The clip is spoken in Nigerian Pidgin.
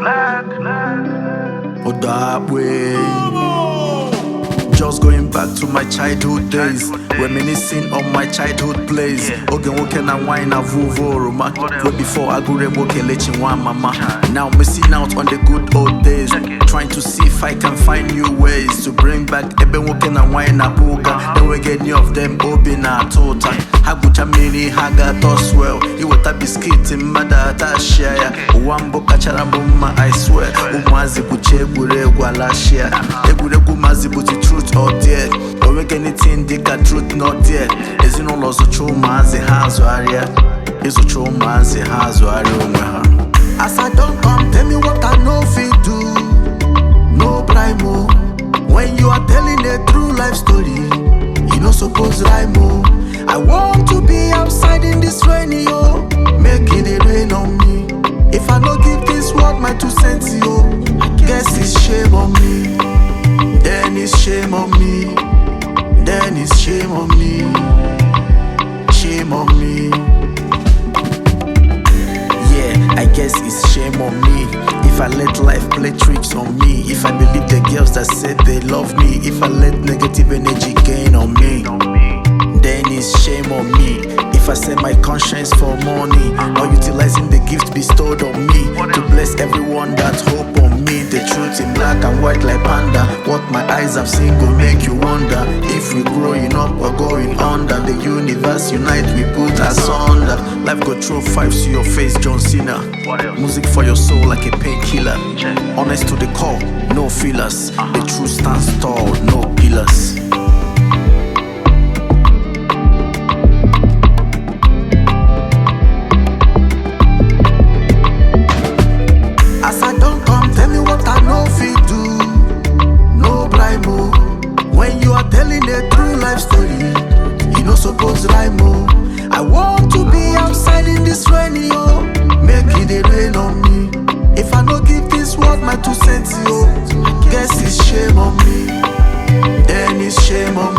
Oh, that way. Just going back to my childhood days, reminiscing on my childhood plays. Ogen woken and wine a vuvo roma. Way before I go woke lechin one mama. Now missing out on the good old days, trying to see if I can find new ways to bring back Eben woken and wine a puga. Then we get new of them obina tota. Hagucha mini haga toswell. You what a biscuit in madata share. Wambo kacharambuma I swear. Umazi kuche bure gwalashia. Egure gumazi buti truth or dead. Or we get anything they got truth not dead. Is in all of the chomazi has area. Is a chomazi has area. As I don't come, tell me what I know fit do. No blind mo. When you are telling a true life story, you no suppose lie mo. I want to be outside in this rainy yo, making it rain on me. If I don't give this world my 2 cents yo, I guess it's shame on me. Then it's shame on me. Then it's shame on me. Shame on me. Yeah, I guess it's shame on me. If I let life play tricks on me. If I believe the girls that said they love me. If I let negative energy gain on me, then it's shame on me. If I sell my conscience for money, or utilizing the gift bestowed on me to bless everyone that hope on me. The truth in black and white like panda. What my eyes have seen go make you wonder. If we growing up or going under, the universe unite, we put asunder. Life go throw 5s to your face, John Cena. Music for your soul like a painkiller. Honest to the core, no fillers. The truth stands tall, no pillars. When you are telling a true life story, you no suppose lie mo. I want to be outside in this rainy yo, making it rain on me. If I no give this world my 2 cents yo, I guess it's shame on me. Then it's shame on me.